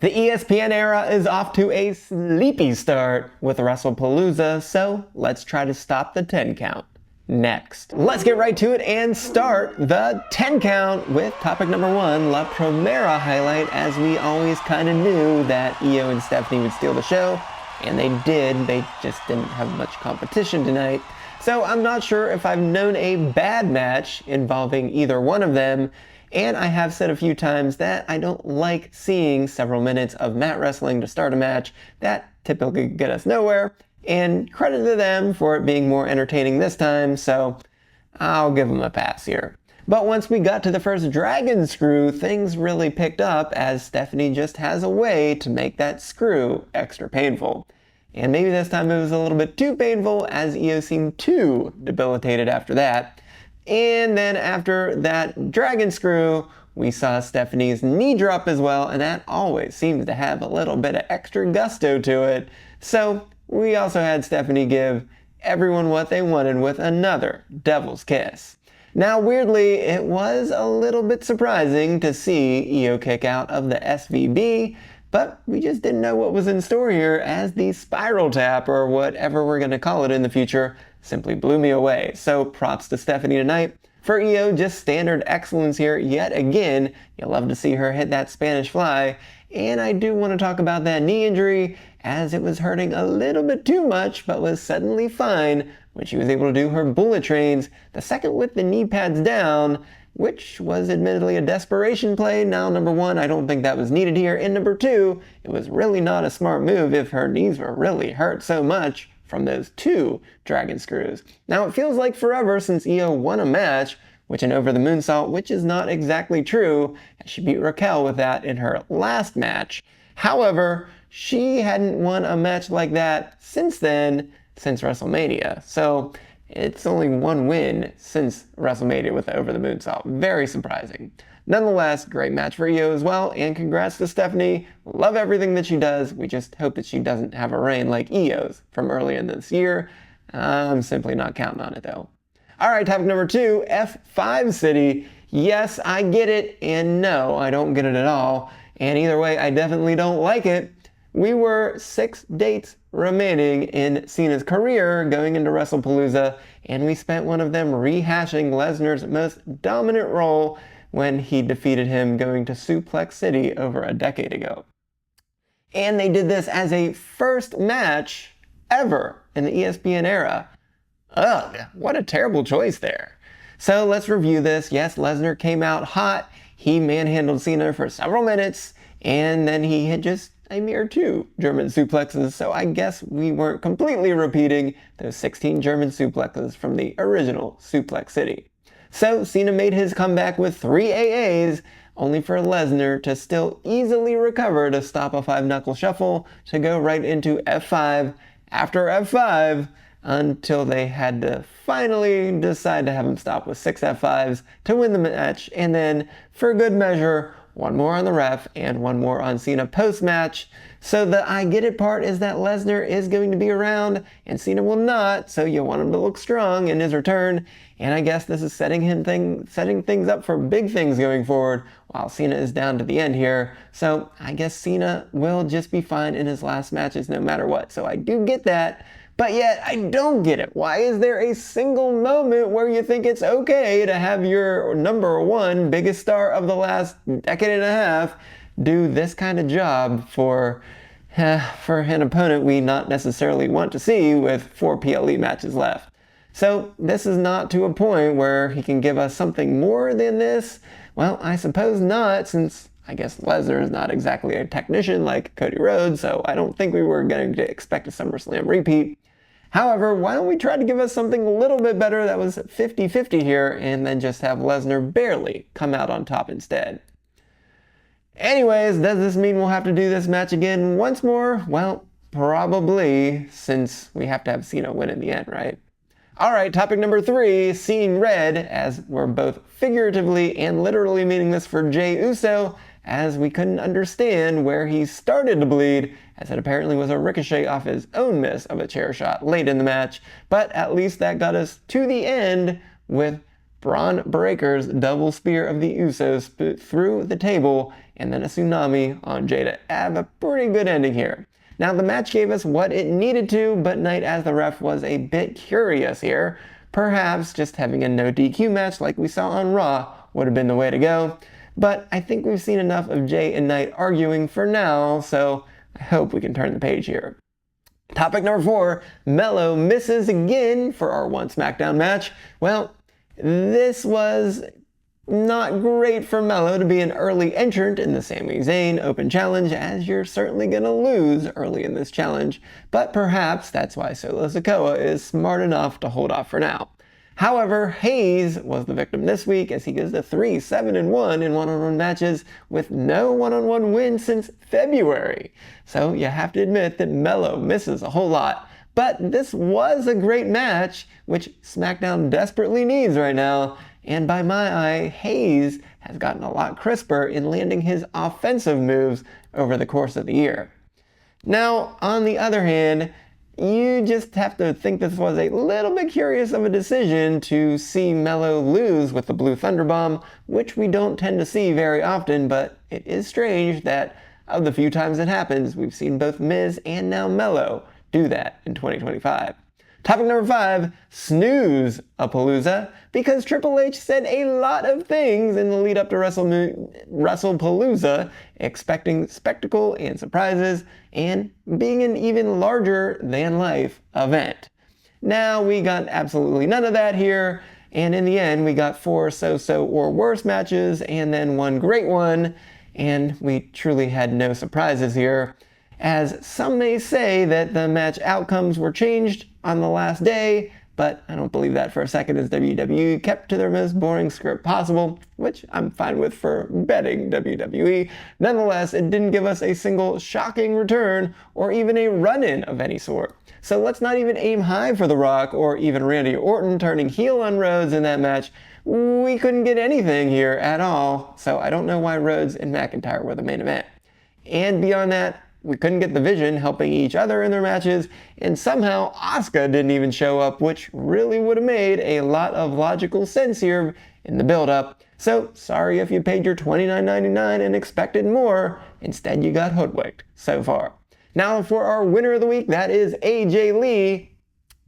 The ESPN era is off to a sleepy start with Wrestlepalooza, so let's try to stop the 10 count next. Let's get right to it and start the 10 count with topic number 1, La Primera Highlight, as we always kind of knew that Io and Stephanie would steal the show, and they did. They just didn't have much competition tonight. So I'm not sure if I've known a bad match involving either one of them. And I have said a few times that I don't like seeing several minutes of mat wrestling to start a match that typically get us nowhere, and credit to them for it being more entertaining this time, so I'll give them a pass here. But once we got to the first dragon screw, things really picked up as Stephanie just has a way to make that screw extra painful. And maybe this time it was a little bit too painful as Io seemed too debilitated after that. And then after that dragon screw, we saw Stephanie's knee drop as well, and that always seems to have a little bit of extra gusto to it. So we also had Stephanie give everyone what they wanted with another devil's kiss. Now weirdly, it was a little bit surprising to see Io kick out of the SVB, but we just didn't know what was in store here, as the spiral tap, or whatever we're going to call it in the future, simply blew me away. So props to Stephanie tonight. For Io, just standard excellence here yet again. You'll love to see her hit that Spanish fly. And I do want to talk about that knee injury, as it was hurting a little bit too much, but was suddenly fine when she was able to do her bullet trains, the second with the knee pads down, which was admittedly a desperation play. Now, number 1, I don't think that was needed here. And number 2, it was really not a smart move if her knees were really hurt so much from those 2 dragon screws. Now, it feels like forever since Io won a match, which an over the moonsault, which is not exactly true, as she beat Raquel with that in her last match. However, she hadn't won a match like that since then, since WrestleMania. So it's only 1 win since WrestleMania with the over the moonsault. Very surprising. Nonetheless, great match for Io as well, and congrats to Stephanie. Love everything that she does. We just hope that she doesn't have a reign like Io's from earlier in this year. I'm simply not counting on it though. Alright, topic number 2, F5 City. Yes, I get it, and no, I don't get it at all. And either way, I definitely don't like it. We were 6 dates remaining in Cena's career going into Wrestlepalooza, and we spent one of them rehashing Lesnar's most dominant role when he defeated him going to Suplex City over a decade ago. And they did this as a first match ever in the ESPN era. Ugh, what a terrible choice there. So let's review this. Yes, Lesnar came out hot. He manhandled Cena for several minutes, and then he hit just a mere 2 German suplexes, so I guess we weren't completely repeating those 16 German suplexes from the original Suplex City. So Cena made his comeback with 3 AAs, only for Lesnar to still easily recover to stop a 5-knuckle shuffle to go right into F5 after F5, until they had to finally decide to have him stop with 6 F5s to win the match, and then, for good measure, 1 more on the ref and 1 more on Cena post-match. So the I get it part is that Lesnar is going to be around and Cena will not, so you want him to look strong in his return. And I guess this is setting things up for big things going forward while Cena is down to the end here. So I guess Cena will just be fine in his last matches no matter what. So I do get that. But yet, I don't get it. Why is there a single moment where you think it's okay to have your number 1 biggest star of the last decade and a half do this kind of job for an opponent we not necessarily want to see with 4 PLE matches left? So this is not to a point where he can give us something more than this? Well, I suppose not, since I guess Lesnar is not exactly a technician like Cody Rhodes, so I don't think we were going to expect a SummerSlam repeat. However, why don't we try to give us something a little bit better that was 50-50 here, and then just have Lesnar barely come out on top instead? Anyways, does this mean we'll have to do this match again once more? Well, probably, since we have to have Cena win in the end, right? Alright, topic number 3, seeing red, as we're both figuratively and literally meaning this for Jey Uso, as we couldn't understand where he started to bleed, as it apparently was a ricochet off his own miss of a chair shot late in the match, but at least that got us to the end with Braun Breaker's double spear of the Usos through the table, and then a tsunami on Jay to have a pretty good ending here. Now the match gave us what it needed to, but Knight as the ref was a bit curious here. Perhaps just having a no DQ match like we saw on Raw would have been the way to go. But I think we've seen enough of Jay and Knight arguing for now, so I hope we can turn the page here. Topic number 4, Melo misses again for our one SmackDown match. Well, this was not great for Melo to be an early entrant in the Sami Zayn Open Challenge, as you're certainly going to lose early in this challenge, but perhaps that's why Solo Sikoa is smart enough to hold off for now. However, Hayes was the victim this week as he goes to 3-7-1 in one-on-one matches with no one-on-one win since February. So you have to admit that Melo misses a whole lot. But this was a great match, which SmackDown desperately needs right now. And by my eye, Hayes has gotten a lot crisper in landing his offensive moves over the course of the year. Now, on the other hand, you just have to think this was a little bit curious of a decision to see Melo lose with the Blue Thunder Bomb, which we don't tend to see very often, but it is strange that of the few times it happens, we've seen both Miz and now Melo do that in 2025. Topic number 5, Snooze-apalooza, because Triple H said a lot of things in the lead up to Wrestlepalooza, expecting spectacle and surprises, and being an even larger than life event. Now we got absolutely none of that here, and in the end we got 4 so-so or worse matches and then one great one, and we truly had no surprises here. As some may say that the match outcomes were changed on the last day, but I don't believe that for a second, as WWE kept to their most boring script possible, which I'm fine with for betting WWE. Nonetheless, it didn't give us a single shocking return or even a run-in of any sort. So let's not even aim high for The Rock or even Randy Orton turning heel on Rhodes in that match. We couldn't get anything here at all, so I don't know why Rhodes and McIntyre were the main event. And beyond that, we couldn't get the Vision helping each other in their matches, and somehow Asuka didn't even show up, which really would have made a lot of logical sense here in the build-up. So sorry if you paid your $29.99 and expected more. Instead, you got hoodwinked so far. Now for our winner of the week, that is AJ Lee.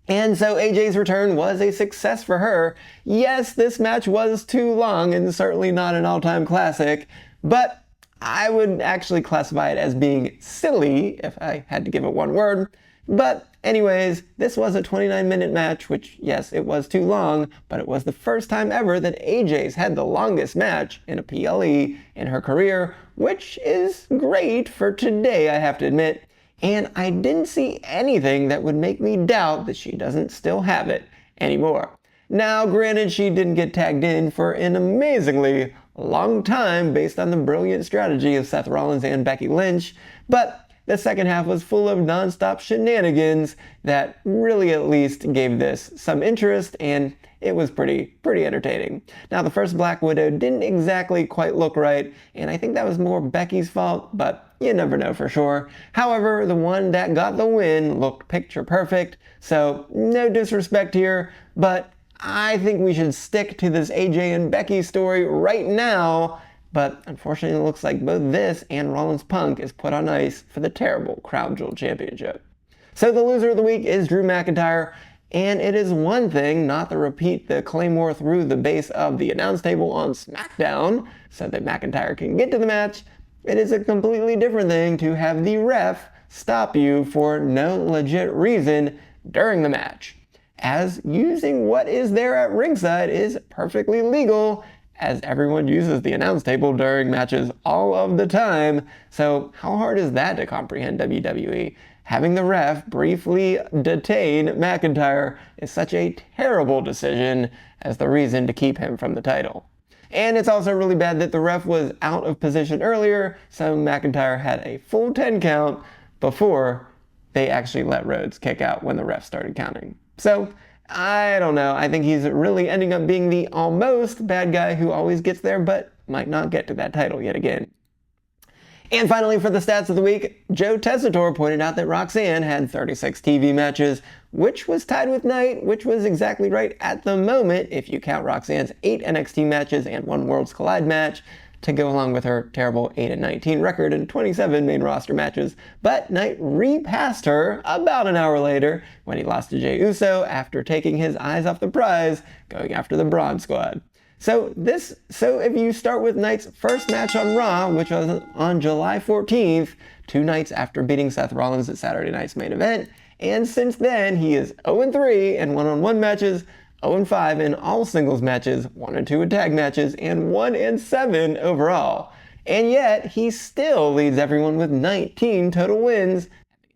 And so AJ's return was a success for her. Yes, this match was too long and certainly not an all-time classic, but I would actually classify it as being silly if I had to give it one word. But anyways, this was a 29-minute match, which yes, it was too long, but it was the first time ever that AJ's had the longest match in a PLE in her career, which is great for today, I have to admit. And I didn't see anything that would make me doubt that she doesn't still have it anymore. Now, granted, she didn't get tagged in for an amazingly long time based on the brilliant strategy of Seth Rollins and Becky Lynch, but the second half was full of non-stop shenanigans that really at least gave this some interest, and it was pretty entertaining. Now, the first Black Widow didn't exactly quite look right, and I think that was more Becky's fault, but you never know for sure. However, the one that got the win looked picture perfect, so no disrespect here, but I think we should stick to this AJ and Becky story right now, but unfortunately it looks like both this and Rollins Punk is put on ice for the terrible Crown Jewel Championship. So the loser of the week is Drew McIntyre, and it is one thing not to repeat the Claymore through the base of the announce table on SmackDown so that McIntyre can get to the match. It is a completely different thing to have the ref stop you for no legit reason during the match, as using what is there at ringside is perfectly legal, as everyone uses the announce table during matches all of the time. So how hard is that to comprehend, WWE? Having the ref briefly detain McIntyre is such a terrible decision as the reason to keep him from the title. And it's also really bad that the ref was out of position earlier, so McIntyre had a full 10 count before they actually let Rhodes kick out when the ref started counting. So, I don't know, I think he's really ending up being the almost bad guy who always gets there but might not get to that title yet again. And finally, for the stats of the week, Joe Tessitore pointed out that Roxanne had 36 TV matches, which was tied with Knight, which was exactly right at the moment if you count Roxanne's 8 NXT matches and 1 Worlds Collide match. to go along with her terrible 8-19 record and 27 main roster matches, but Knight repassed her about an hour later when he lost to Jey Uso after taking his eyes off the prize, going after the Braun Squad. So if you start with Knight's first match on Raw, which was on July 14th, 2 nights after beating Seth Rollins at Saturday night's main event, and since then he is 0-3 in one-on-one matches, 0-5 in all singles matches, 1-2 in tag matches, and 1-7 overall. And yet, he still leads everyone with 19 total wins,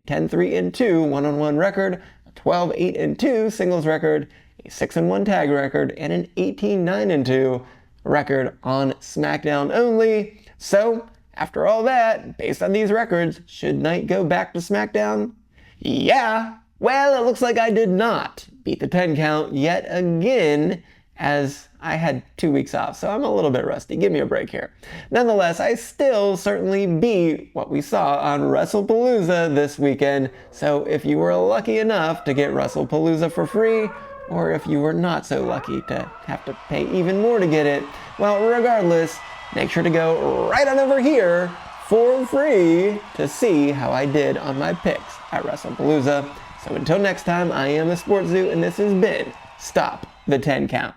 10-3-2 one-on-one record, a 12-8-2 singles record, a 6-1 tag record, and an 18-9-2 record on SmackDown only. So, after all that, based on these records, should Knight go back to SmackDown? Yeah! Well, it looks like I did not beat the 10 count yet again, as I had 2 weeks off, so I'm a little bit rusty. Give me a break here. Nonetheless, I still certainly beat what we saw on Wrestlepalooza this weekend, so if you were lucky enough to get Wrestlepalooza for free, or if you were not so lucky to have to pay even more to get it, well, regardless, make sure to go right on over here for free to see how I did on my picks at Wrestlepalooza. So until next time, I am the SportsZu, and this has been Stop the 10 Count.